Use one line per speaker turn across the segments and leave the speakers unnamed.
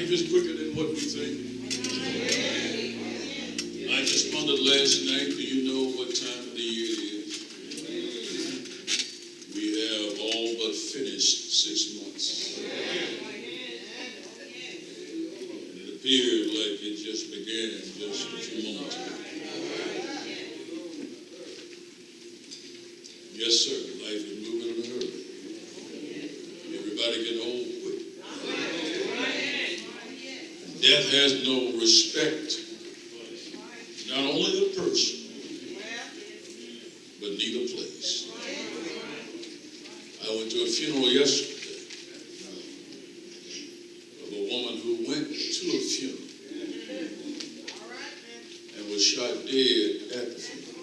life is quicker than what we think. I just wondered last night, do you know what time of the year it is? We have all but finished 6 months. And it appeared like it just began just a few moments ago. Yes, sir, life is moving in a hurry. Everybody get old quick. Death has no respect, not only of person, but neither place. I went to a funeral yesterday of a woman who went to a funeral and was shot dead at the funeral.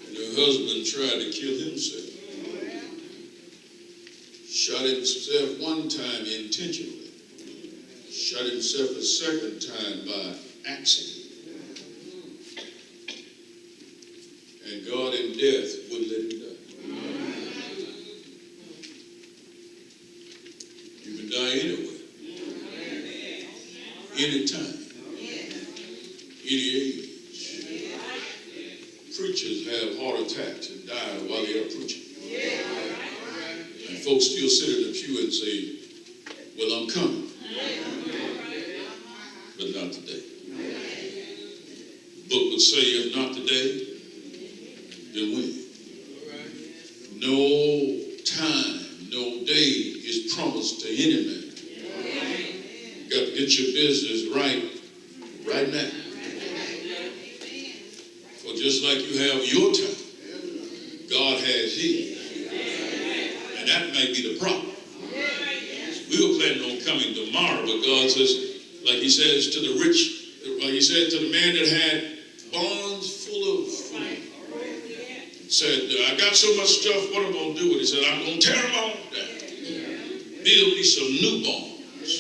And her husband tried to kill himself. Shot himself one time intentionally. Shot himself a second time by accident. And God in death wouldn't let him die. You can die anywhere. Anytime. Any age. Preachers have heart attacks and die while they are preaching. And folks still sit in the pew and say, well, I'm coming. But not today. The book would say, if not today, then when? No time, no day is promised to any man. You got to get your business right now. For just like you have your time, God has his. And that may be the problem. We were planning on coming tomorrow, but God says, like he says to the rich, like he said to the man that had barns full of food, said, I got so much stuff, what am I going to do with it? He said, I'm going to tear them all down. Build me some new barns.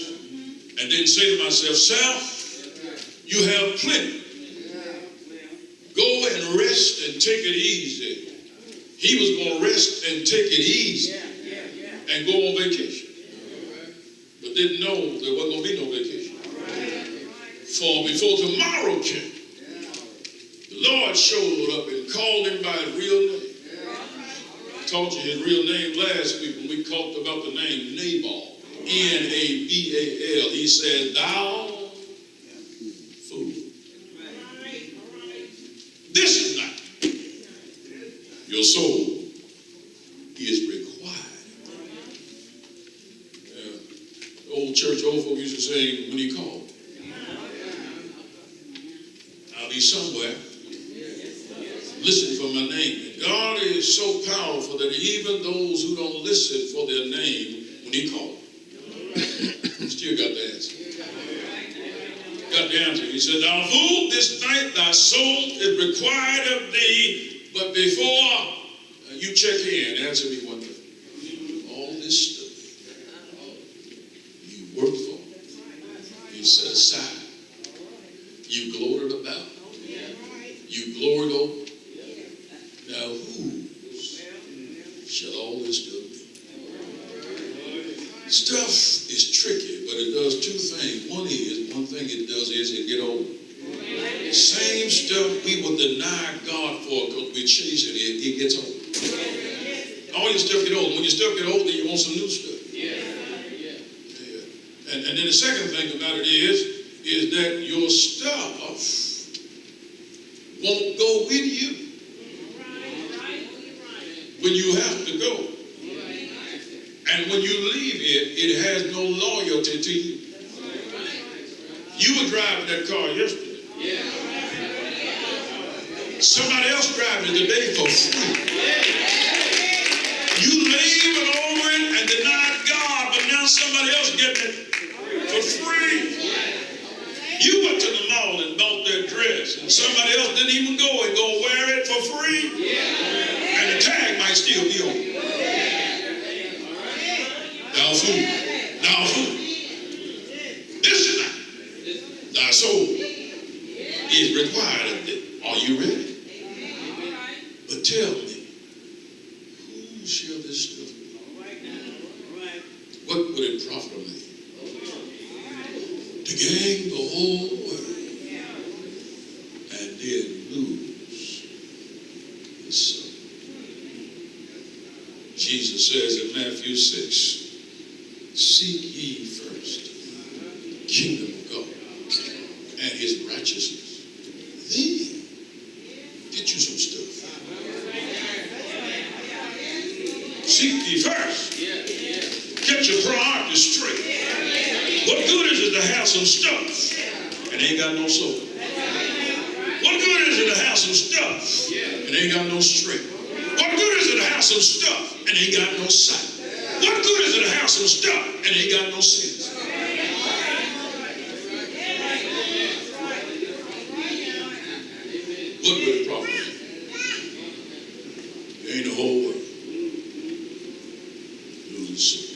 And then say to myself, Sal, you have plenty. Go and rest and take it easy. He was going to rest and take it easy and go on vacation. But didn't know there wasn't going to be no vacation. For before tomorrow came, the Lord showed up and called him by his real name. I taught you his real name last week when we talked about the name Nabal. Nabal. He said, thou fool. This is not. Your soul is required. Old church, old folk used to say, when he called, I'll be somewhere. Listen for my name. And God is so powerful that even those who don't listen for their name, when he called, still got the answer. Got the answer. He said, thou fool, this night thy soul is required of thee. But before you check in, answer me one thing. All this stuff you worked for, you set aside, you gloated about, you gloried over. Now whose shall all this stuff be? Stuff is tricky, but it does two things. One thing it does is it get old. Same stuff we will deny God for because we chase it, it gets old. All your stuff get old. When your stuff get old, then you want some new stuff. And then the second thing about it is that your stuff won't go with you when you have to go. And when you leave it has no loyalty to you. You were driving that car yesterday. Somebody else driving it today for free. You labored over it and denied God, but now somebody else getting it for free. You went to the mall and bought that dress, and somebody else didn't even go and go wear it for free. And the tag might still be on. Thou fool. Thou fool. This is not. Thy soul is required of thee. Are you ready? But tell me, who shall this stuff be? What would it profit a man to gain the whole world and then lose his soul? Jesus says in Matthew 6, seek ye first the kingdom of God and his righteousness. Then get you some stuff. Seek ye first. Get your priorities straight. What good is it to have some stuff and ain't got no soul? What good is it to have some stuff and ain't got no strength? What good is it to have some stuff and ain't got no sight? What good is it to have some stuff and ain't got no sense? What would it profit? There ain't the whole world. Lose its soul.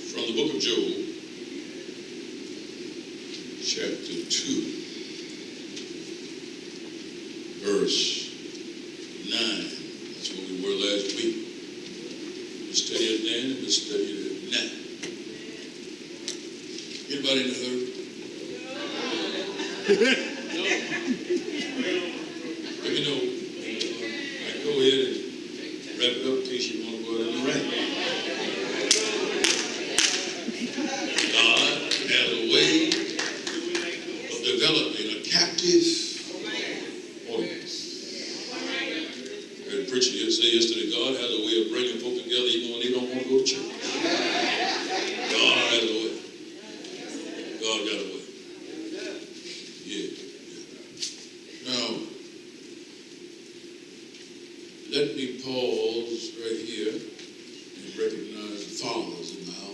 From the book of Job, chapter 2, verse 9. That's where we were last week. We studied it then and we studied it now. Anybody in a hurry? Let me know. I go ahead and wrap it up in case you want to go ahead and write. God has a way of developing a captive audience. I heard a preacher say yesterday, God has a way of bringing folk together even when they don't want to go to church. God has a way. God got a way. Yeah. Now, let me pause right here and recognize the fathers in the house.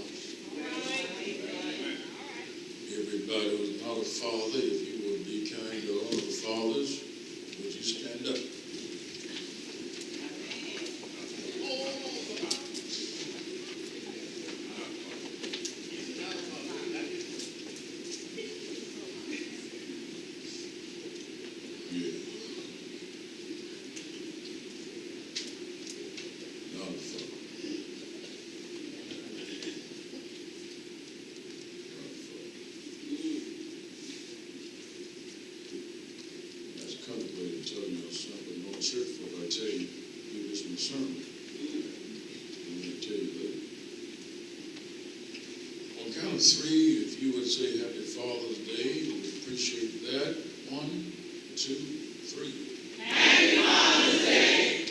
Everybody who's not a father, if you would be kind to all the fathers, would you stand up? Three, if you would say Happy Father's Day, we appreciate that. 1, 2, 3. Happy Father's Day.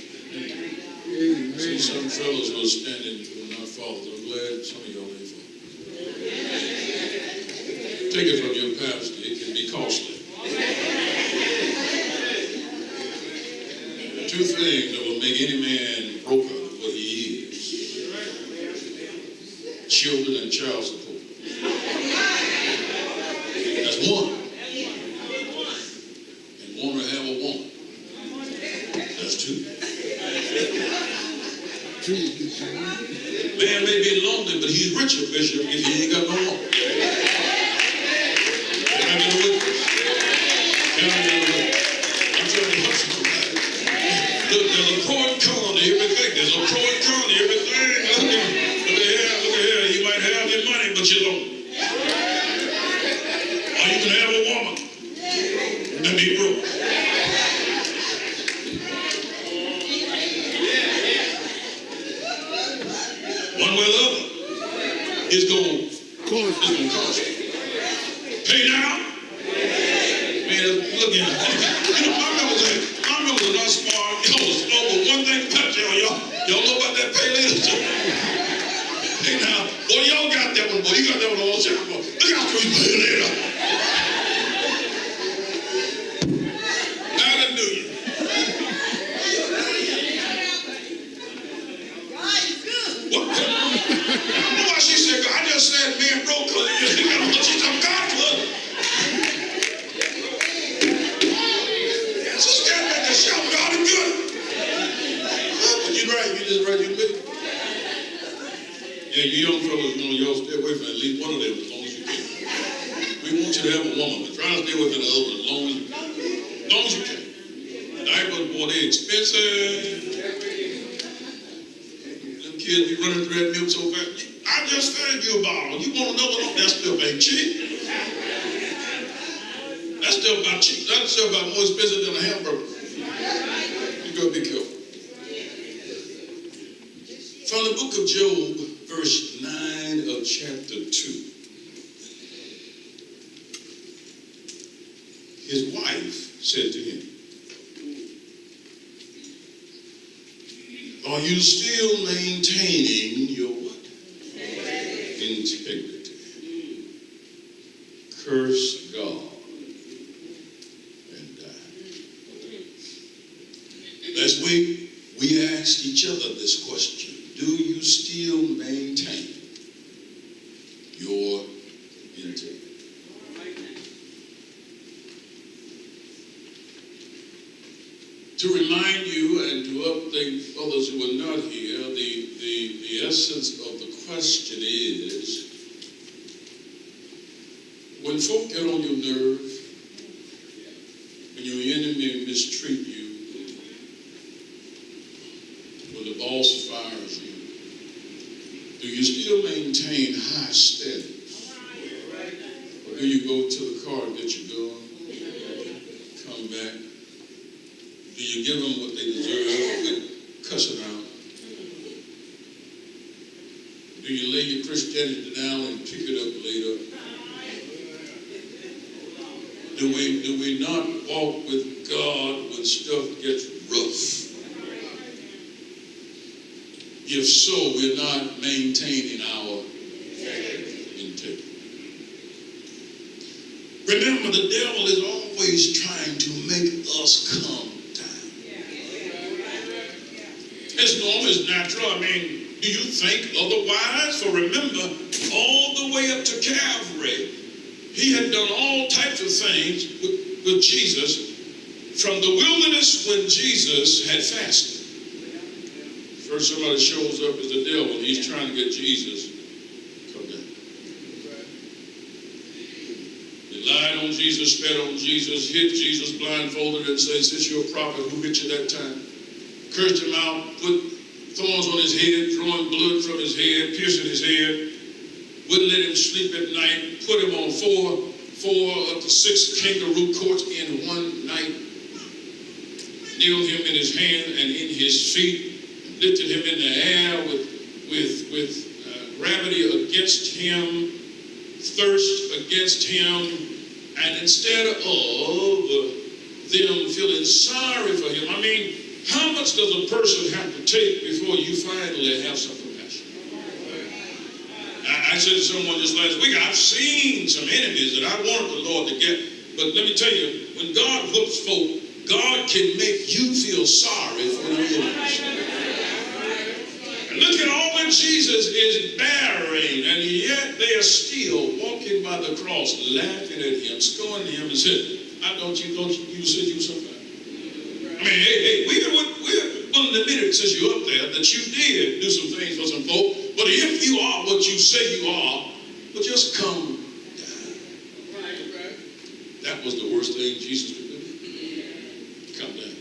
Amen. See, some fellows who are standing who are not fathers. I'm glad some of y'all ain't fathers. Take it from your pastor. It can be costly. 2 things that will make any man broke out of what he is: children and child support. That's one. And want to have a woman. That's 2. Man may be lonely, but he's richer, Bishop, if he ain't got no woman. Can I get a witness? Can I get a witness? I'm trying to help somebody. Look, there's a pro and con to everything. There's a pro and con to everything. Look at here. You might have your money, but you're lonely. Or you can have a woman and be broke. One way or the other, it's going to cost you. Pay now. Man, look here. My members are not smart. Y'all was slow, but one thing about y'all know about that pay later stuff. Hey now, boy, y'all got that one, boy. You got that one all the time, boy. Look out for you, pay later. Hallelujah. God is good. What? You know why she said, I just said man broke, because you know what she said, God good. So stand back and shout, God is good. But you're right, you just right, you admit it. Yeah, you young fellas, y'all stay away from at least one of them as long as you can. We want you to have a woman, but try to stay away from the other one as long as you can. Diapers, boy, they're expensive. Them kids kids be running through that milk so fast. I just fed you a bottle. You want another one? That stuff ain't cheap. That stuff about cheap. That stuff about more expensive than a hamburger. You gotta be careful. From the book of Job, verse 9 of chapter 2. His wife said to him, are you still maintaining your what? Integrity. Curse God and die. Last week, we asked each other this question. Do you still maintain your integrity? To remind you and to update others who are not here, the essence of the question is, when folk get on your nerve, when your enemy mistreat you, when the boss fires you, do you still maintain high standards? Or do you go to the car and get your gun, come back? Do you give them what they deserve with cussing out? Do you lay your Christianity down and pick it up later? Do we not walk with God when stuff gets rough? If so, we're not maintaining our integrity. Remember, the devil is always trying to make us come down. It's normal, it's natural. I mean, do you think otherwise? For remember, all the way up to Calvary, he had done all types of things with Jesus from the wilderness when Jesus had fasted. First somebody shows up as the devil, he's trying to get Jesus to come down. They lied on Jesus, spat on Jesus, hit Jesus blindfolded and said, since you're a prophet, who hit you that time? Cursed him out, put thorns on his head, drawing blood from his head, piercing his head, wouldn't let him sleep at night, put him on four of the 6 kangaroo courts in one night, nailed him in his hand and in his feet, lifted him in the air with gravity against him, thirst against him, and instead of them feeling sorry for him, I mean, how much does a person have to take before you finally have some compassion? I said to someone just last week, I've seen some enemies that I wanted the Lord to get, but let me tell you, when God whoops folk, God can make you feel sorry for your enemies. And look at all that Jesus is bearing, and yet they are still walking by the cross, laughing at him, scorning him, and said, don't you said you were somebody. I mean, hey, we're willing to admit it since you're up there that you did do some things for some folk, but if you are what you say you are, well, just come down. Right. That was the worst thing Jesus could do. Come down.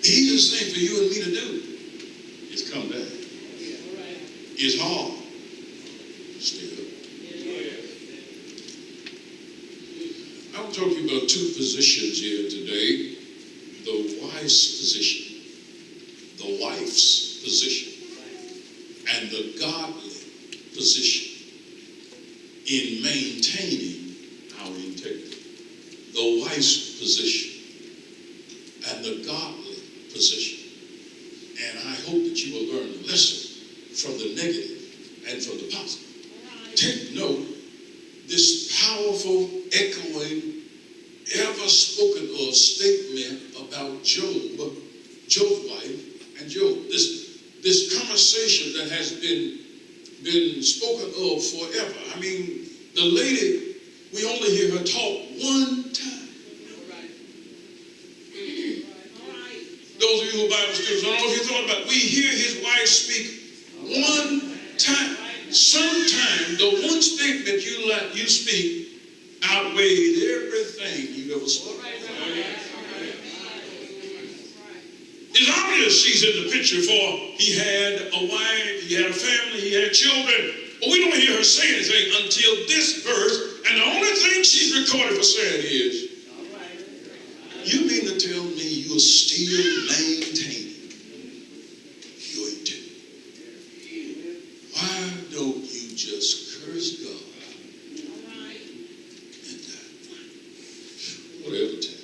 The easiest thing for you and me to do is come down. It's hard. Stay up. I'm talking about 2 positions here today. The wife's position, the wife's position, and the godly position in maintaining our integrity. The wife's position and the godly position. And I hope that you will learn a lesson from the negative and from the positive. Take note, this powerful, echoing, ever spoken of statement about Job's wife and Job. This conversation that has been spoken of forever. I mean, the lady, we only hear her talk one time. Those of you who are Bible students, I don't know if you thought about it. We hear his wife speak one time. Sometimes the one statement you speak outweighed everything you ever spoke. It's obvious she's in the picture, for he had a wife, he had a family, he had children. But we don't hear her say anything until this verse, and the only thing she's recorded for saying is, you mean to tell me you're still maintaining your integrity? Why don't you just curse God and die? Whatever time.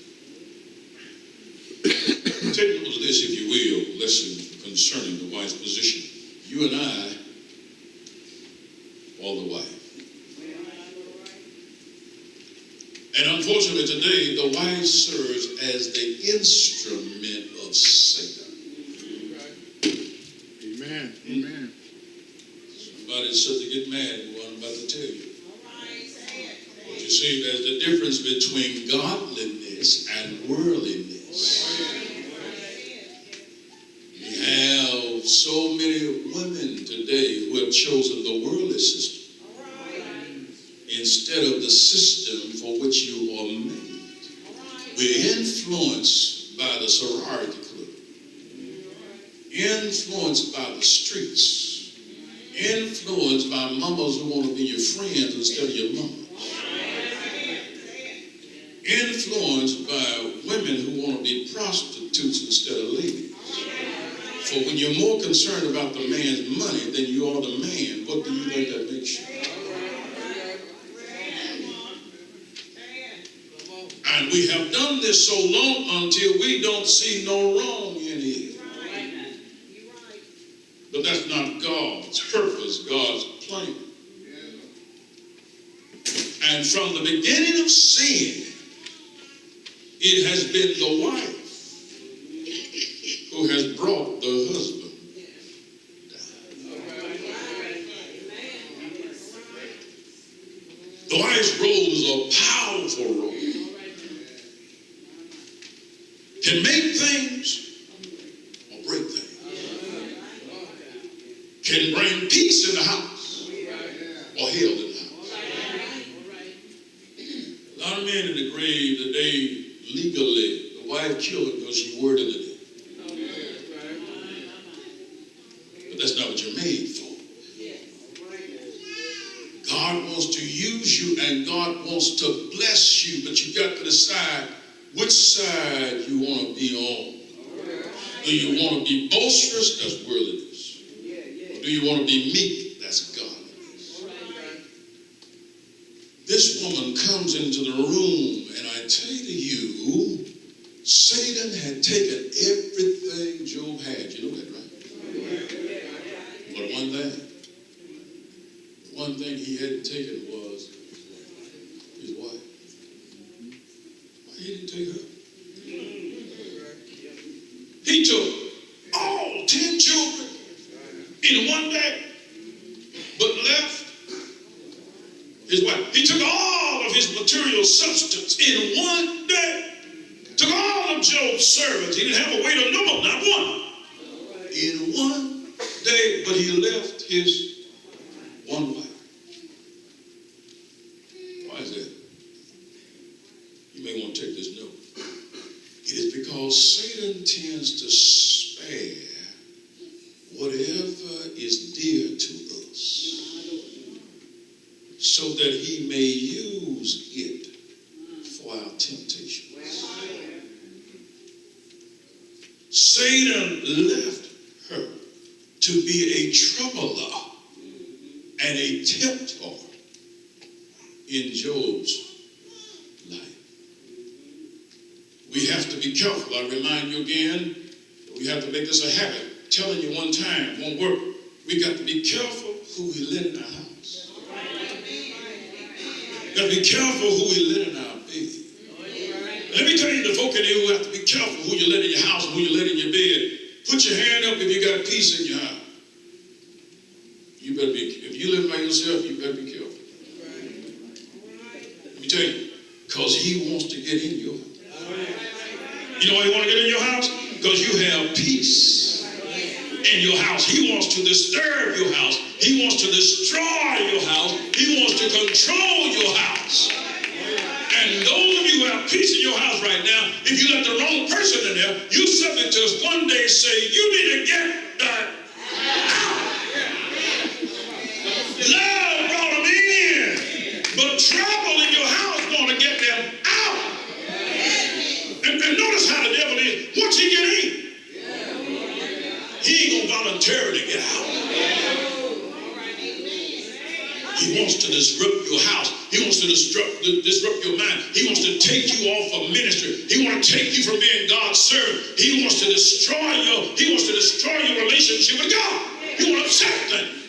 Take note of this, if you will, lesson concerning the wife's position. You and I are the wife. And unfortunately today, the wife serves as the instrument of Satan. Amen. Amen. Somebody's such to get mad with what I'm about to tell you. But you see, there's the difference between godliness and worldliness. We have so many women today who have chosen the worldly system instead of the system for which you are made. We're influenced by the sorority club, influenced by the streets, influenced by mamas who want to be your friends instead of your mamas, influenced by women who want to be prostitutes instead of ladies. For when you're more concerned about the man's money than you are the man, what do you think that makes you? And we have done this so long until we don't see no wrong in it. But that's not God's purpose, God's plan. And from the beginning of sin, it has been the wife who has brought the husband down. The wife's role is a powerful role. Can make things or break things. Can bring peace in the house or hell in the house. A lot of men in the grave today, legally, the wife killed her because she worded it. But that's not what you're made for. God wants to use you and God wants to bless you, but you've got to decide which side you want to be on. Do you want to be boisterous? That's worldliness. Or do you want to be meek? That's godliness. This woman comes into the room, and I tell you, Satan had taken everything Job had. You know that, right? But one thing he hadn't taken was his wife. He didn't take her. He took all 10 children in one day, but left his wife. He took all of his material substance in one day. Took all of Job's servants. He didn't have a wait or no, not one. In one day, but he left his one wife. Why is that? You may want to take this note. It is because Satan tends to spare whatever is dear to us so that he may use it for our temptations. Satan left her to be a troubler and a tempter in Job's life. We have to be careful. I remind you again, we have to make this a habit. Telling you one time won't work. We got to be careful who we let in our house. We got to be careful who we let in our bed. Let me tell you, the folk in here who have to be careful who you let in your house and who you let in your bed. Put your hand up if you got peace in your house. You better be, if you live by yourself, you better be careful. Let me tell you, because he wants to get in your house. You know why he wants to get in your house? Because you have peace in your house. He wants to disturb your house. He wants to destroy your house. He wants to control your house. And those of you who have peace in your house right now, if you let the wrong person in there, you're subject to one day say He wants to disrupt your house. He wants to disrupt your mind. He wants to take you off of ministry. He wants to take you from being God's servant. He wants to destroy your relationship with God. He wants to upset things.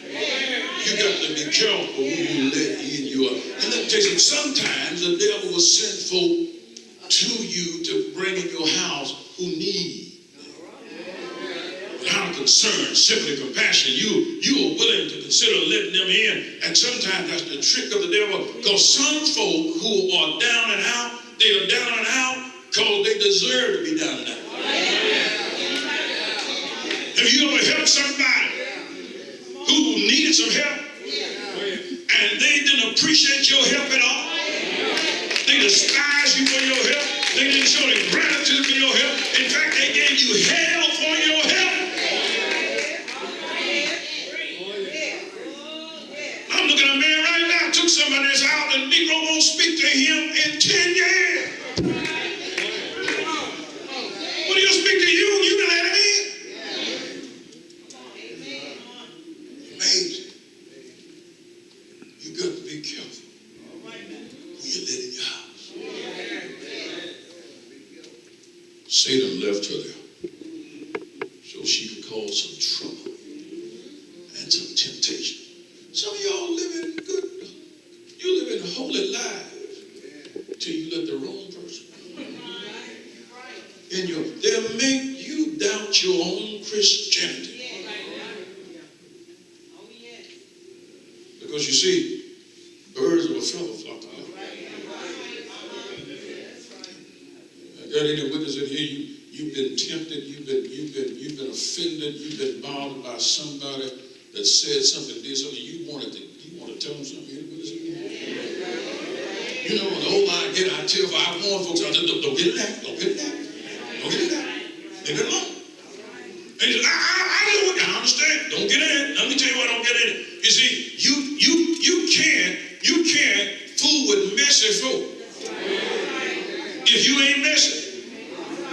You got to be careful who you let in your. And let me tell you, sometimes the devil will send folk to you to bring in your house who need. Out of concern, simply compassion, you are willing to consider letting them in. And sometimes that's the trick of the devil, because some folk who are down and out, they are down and out because they deserve to be down and out. Have you ever helped somebody who needed some help and they didn't appreciate your help at all? They despised you for your help. They didn't show their gratitude for your help. In fact, they gave you hell for your help. I'm looking at a man right now, took somebody that's out, the Negro won't speak to him in 10 years. When he'll speak to you, you can let him in. Amazing. You got to be careful who you let in your house. Satan left her there so she could cause some trouble and some temptation. Some of y'all living good, you living holy lives till you let the wrong person in your. They'll make you doubt your own Christianity. Because you see, birds of a feather flock together. I got any witness in here? You've been tempted, you've been offended, you've been bothered by somebody that said something, did something, you want to tell them something. You know, the old line again, I warn folks out there, don't get in that, don't get in that, don't get in that, leave it alone. And he said, I understand, don't get in it. Let me tell you why don't get in it. You see, you can't fool with messy folk if you ain't messy.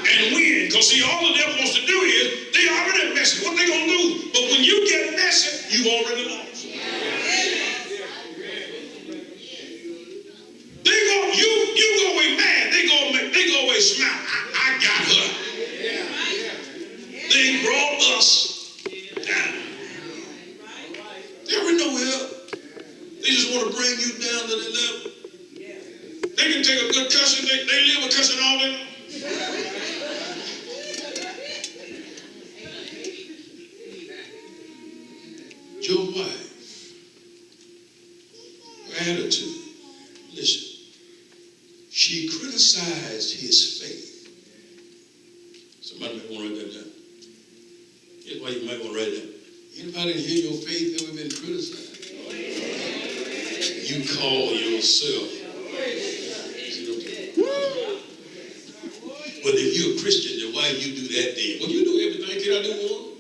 And win, because see, all the devil wants to do is, they already messy. What they gonna do? But when you get messy, you already lost. You go away mad. They go away smile. I got her. They brought us down. They already know help. They just want to bring you down to the level. They can take a good cussing. They live with cussing all day long. Your wife, her attitude, listen, she criticized his faith. Somebody might want to write that down. Here's why you might want to write it down. Anybody hear your faith ever been criticized? You call yourself. Well, if you're a Christian, then why you do that then? Well, you do everything. Can I do one?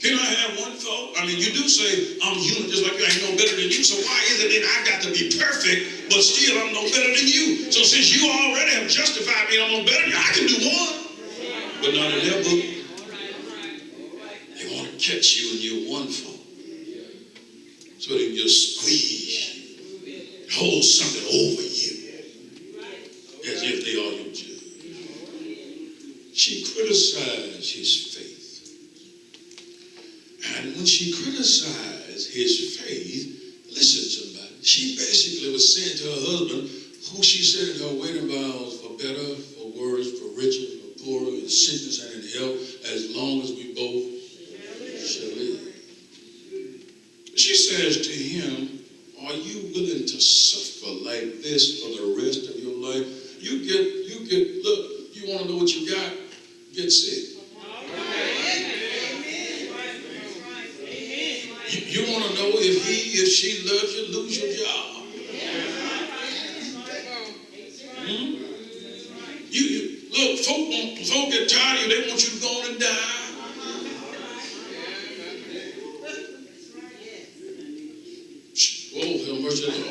Can I have one thought? I mean, you do say, I'm human just like you, I ain't no better than you, so why is it that I got to be perfect, but still I'm no better than you? So since you already have justified me, I'm no better than you, I can do one. But not in their book. They want to catch you in your one fault. So they can just squeeze you, hold something over you, as if they are your judge. She criticized his faith. And when she criticized his faith, listen somebody, she basically was saying to her husband, who she said in her wedding vows, for better, for worse, for richer, for poorer, in sickness and in health, as long as we both shall live. She says to him, are you willing to suffer like this for the rest of your life? Look, you want to know what you got? Get sick. You want to know if she loves you, lose your job. Look, folk get tired of you, they want you to go on and die. Oh, have mercy, Lord.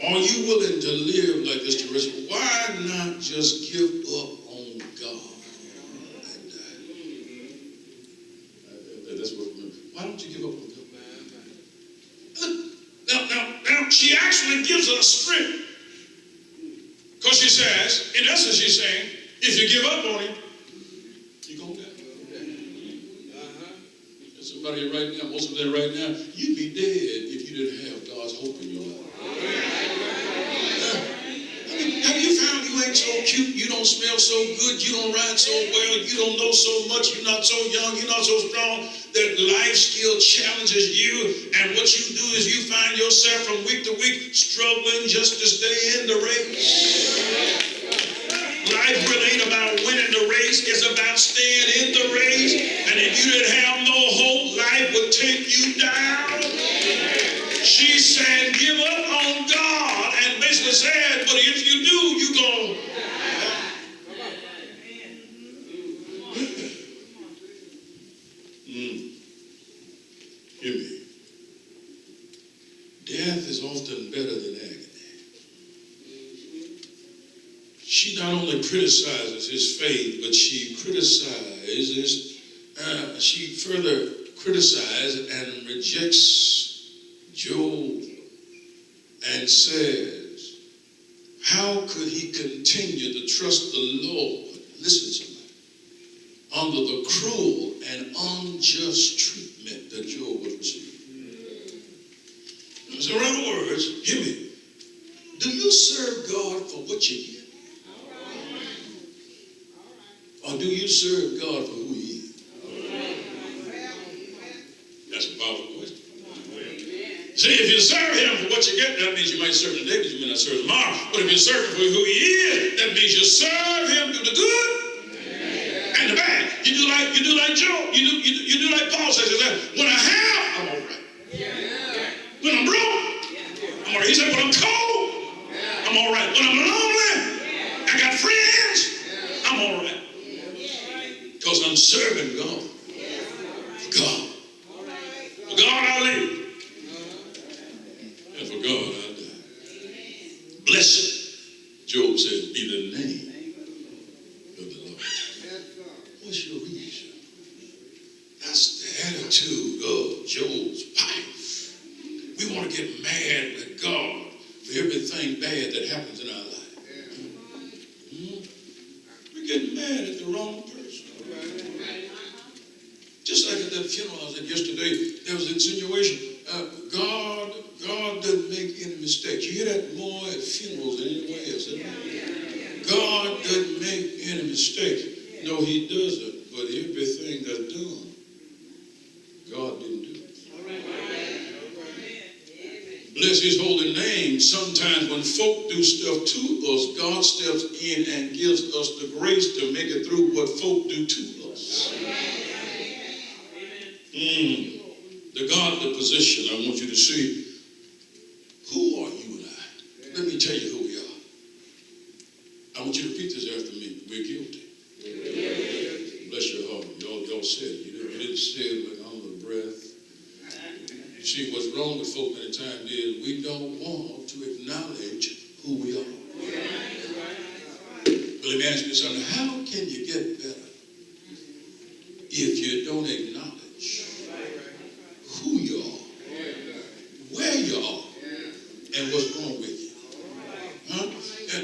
Are you willing to live like this to rest? Why not just give up on God and die? don't you give up on God? Now, she actually gives us strength. Because she says, in essence, she's saying, if you give up on him, you're going to die. There's somebody right now, most of them right now, you'd be dead if you didn't have God's hope in your life. Have you found you ain't so cute, you don't smell so good, you don't ride so well, you don't know so much, you're not so young, you're not so strong, that life still challenges you, and what you do is you find yourself from week to week struggling just to stay in the race? Life really ain't about winning the race, it's about staying in the race, and if you didn't have no hope, life would take you down. She said, give up on God, and basically said, but if you do, you're going to die. Hear me. Death is often better than agony. She not only criticizes his faith, but she further criticizes and rejects Job and says, how could he continue to trust the Lord, listen to me, under the cruel and unjust treatment that Job was receiving? So in other words, hear me, do you serve God for what you get? Or do you serve God for who he is? That's a powerful question. See, if you serve him for what you get, that means you might serve him today, but you may not serve him tomorrow. But if you serve him for who he is, that means you serve him through the good and the bad. You do like Job. You do like Paul says. When I have, I'm all right. When I'm broke, I'm all right. He said, when I'm cold, I'm all right. When I'm lonely, I got friends, I'm all right. Because I'm serving God. For God. For God I live. And for God I die. Blessed, Job says, be the name of the Lord. What's your reason? That's the attitude of Job's wife. We want to get mad at God for everything bad that happens in our life. We're getting mad at the wrong person. Just like at that funeral I was at yesterday, there was an insinuation. God doesn't make any mistakes. You hear that more at funerals than anywhere else, isn't it? God doesn't make any mistakes. No, he doesn't. But everything that's done, God didn't do it. Bless his holy name. Sometimes when folk do stuff to us, God steps in and gives us the grace to make it through what folk do to us. The godly position, I want you to see, who are you and I? Let me tell you who we are. I want you to repeat this after me. We're guilty. Bless your heart. Y'all said it. You didn't say it like under the breath. You see, what's wrong with folk many times is we don't want to acknowledge who we are. But let me ask you something. How can you get better if you don't acknowledge who you are, where you are, and what's wrong with you? Huh? And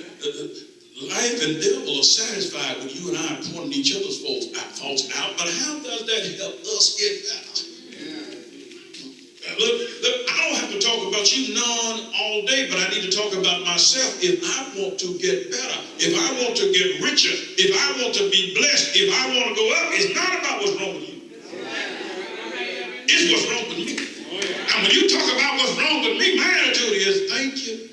life and devil are satisfied with you and I pointing each other's faults out, but how does that help us get better? Look, I don't have to talk about you none all day, but I need to talk about myself. If I want to get better, if I want to get richer, if I want to be blessed, if I want to go up, it's not about what's wrong with you. It's what's wrong with me. And when you talk about what's wrong with me, my attitude is, thank you.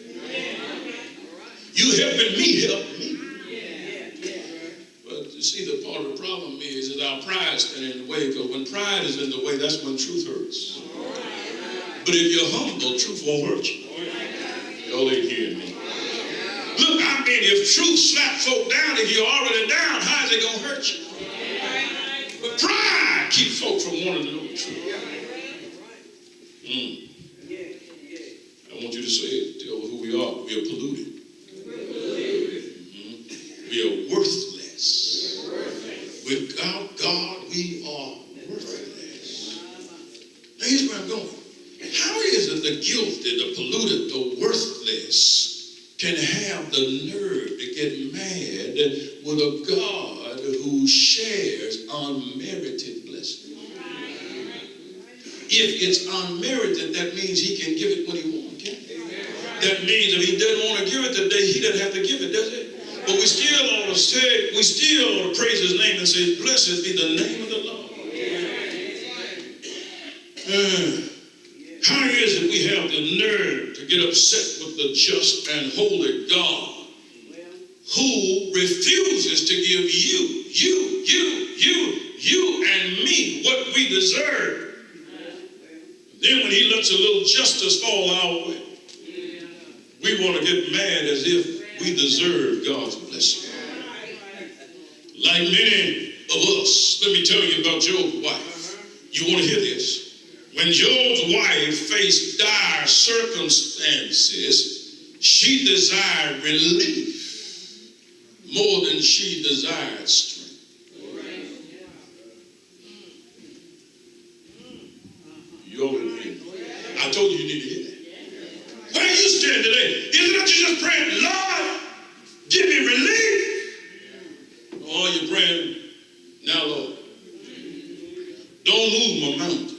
You helping me help me. But you see, the part of the problem is our pride standing in the way, because when pride is in the way, that's when truth hurts. But if you're humble, truth won't hurt you. Y'all ain't hearing me. Look, I mean, if truth slaps folk down, if you're already down, how's it going to hurt you? But pride keeps folk from wanting to know the truth. I want you to say it. Tell who we are. We are polluted. We are worthless. Without God, we are worthless. Now here's where I'm going. How is it the guilty, the polluted, the worthless can have the nerve to get mad with a God who shares unmerited blessings? If it's unmerited, that means he can give it when he wants, can't he? That means if he doesn't want to give it today, he doesn't have to give it, does it? But we still ought to say, we still ought to praise his name and say, blessed be the name of the Lord. How is it we have the nerve to get upset with the just and holy God who refuses to give you and me what we deserve? Then when he lets a little justice fall our way, we want to get mad as if we deserve God's blessing. Like many of us, let me tell you about Job's wife. You want to hear this? When Job's wife faced dire circumstances, she desired relief more than she desired strength. You all didn't hear me. I told you need to hear that. Where you stand today? Is it that you just praying, Lord, give me relief? Or you're praying, now Lord, don't move my mountain,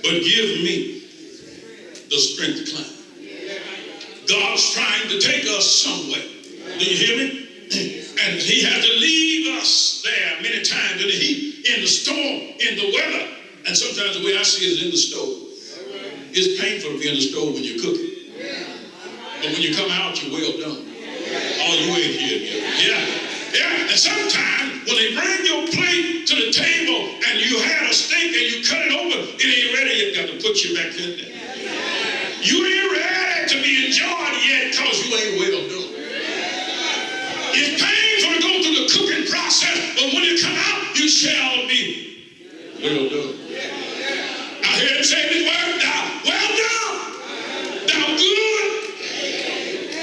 but give me the strength to climb. God's trying to take us somewhere. Do you hear me? And he has to leave us there many times in the heat, in the storm, in the weather. And sometimes the way I see it is in the stove. It's painful to be in the stove when you're cooking. But when you come out, you're well done. Oh, you ain't here yet. Yeah. And sometimes when they bring your plate to the table and you had a steak and you cut it open, it ain't ready yet. Got to put you back in there. You ain't ready to be enjoyed yet because you ain't well done. It's painful to go through the cooking process, but when you come out, you shall be well done. I hear him say this word, thou well done, thou good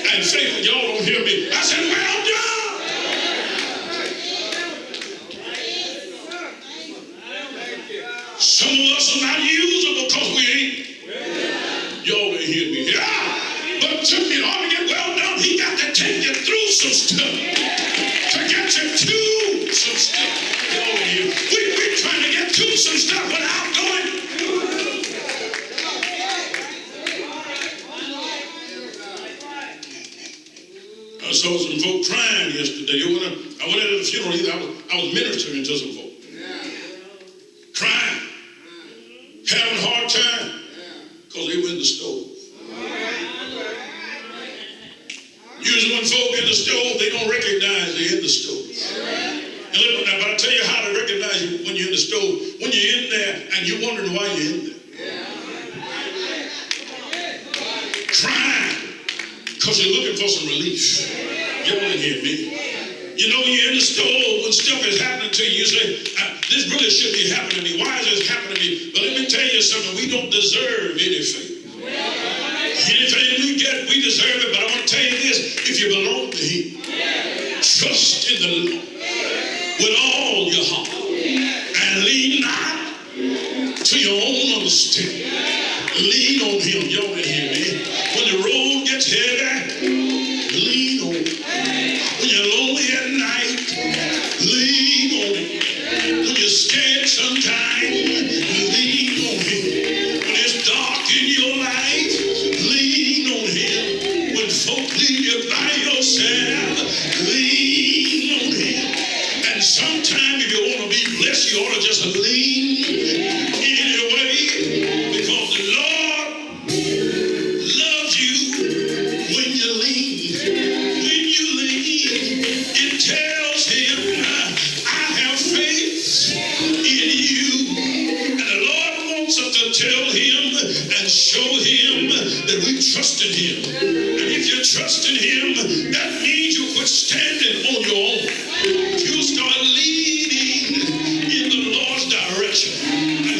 and faithful. Y'all don't hear me. I said, well done. Some of us are not usable because we ain't. Y'all didn't hear me. Yeah. But in order to get well done, he got to take you through some stuff to get you to some stuff. Y'all didn't hear me. We're trying to get to some stuff without going. I saw some folk crying yesterday. I went at a funeral. I was ministering to some folk. Crying. Having a hard time because they were in the stove. Usually when folk in the stove, they don't recognize they're in the stove. And look, now, but I tell you how to recognize you when you're in the stove. When you're in there and you're wondering why you're in there. Crying because you're looking for some relief. You don't hear me. You know, when you're in the stove, when stuff is happening to you, you say, this really shouldn't be happening to me. Why is this happening to me? But let me tell you something. We don't deserve anything. Anything we get, we deserve it. But I want to tell you this. If you belong to him, trust in the Lord with all your heart. And lean not to your own understanding. Lean on him. Y'all didn't hear me. When the road gets heavy, lean on him. When you're lonely at night, lean on him. When you're scared sometimes, lean on him. When it's dark in your life, lean on him. When folk leave you by yourself, lean on him. And sometimes if you want to be blessed, you ought to just lean anyway, because the Lord loves you when you lean. When you lean, it tells him, I have faith in you. And the Lord wants us to tell him and show him that we trust in him. And if you trust in him, that means you quit standing on your own. You start leading in the Lord's direction. And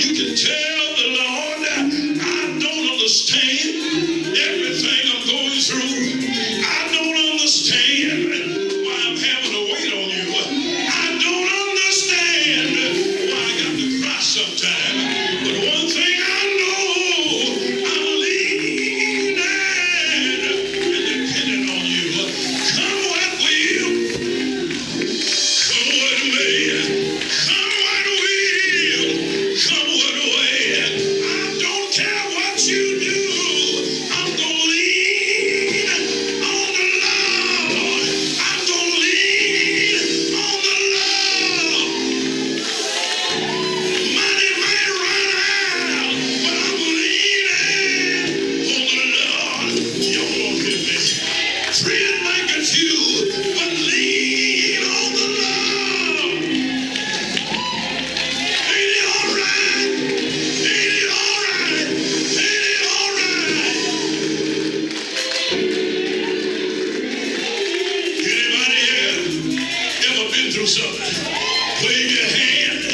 Wave your hand.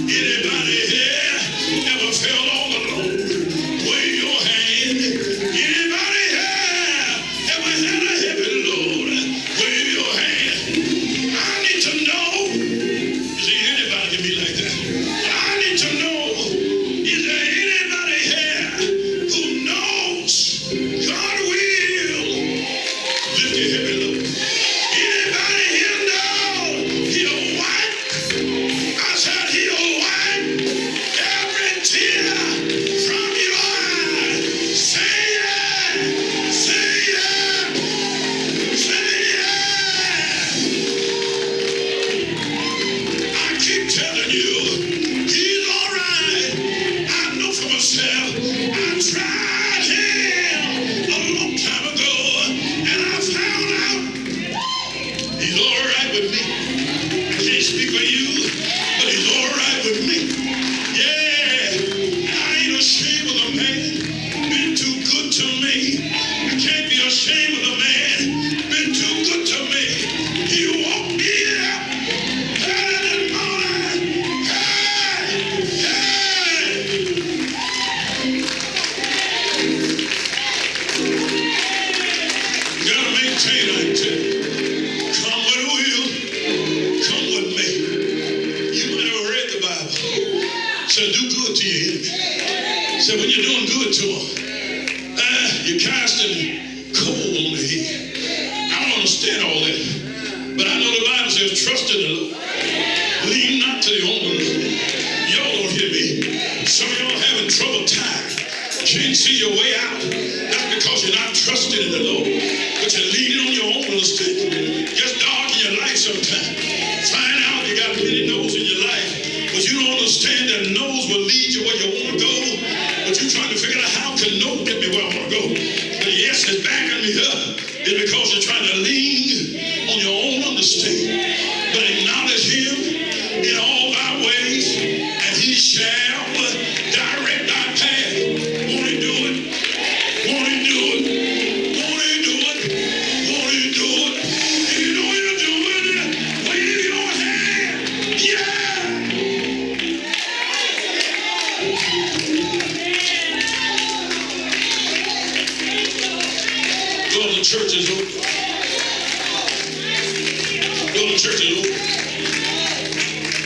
Anybody here ever felt all alone? Wave your hand. Anybody here ever had a heavy load? Wave your hand. I need to know. See, anybody can be like that. I need to know, is there anybody here who knows God will lift your heavy load? Anybody here know He'll wipe? I said He'll wipe every tear from your eye. Say yeah, say yeah, say yeah. I keep telling you, He's all right. I know for myself. I tried Him a long time ago, and I found out He's all right with me. I can't speak for you, but He's all right with me. Yeah, I ain't ashamed of the man. Been too good to me. I can't be ashamed of the man. Been too good to me. He woke me up early this morning. Hey, hey. You gotta maintain, I tell you. Come what will, come what may. You might have read the Bible. Said do good to your enemy. Said when you're doing good to them, you're casting coal on the head. I don't understand all that. But I know the Bible says trust in the Lord. Lean not to the own understanding. Y'all don't hear me. Some of y'all having trouble time. Can't see your way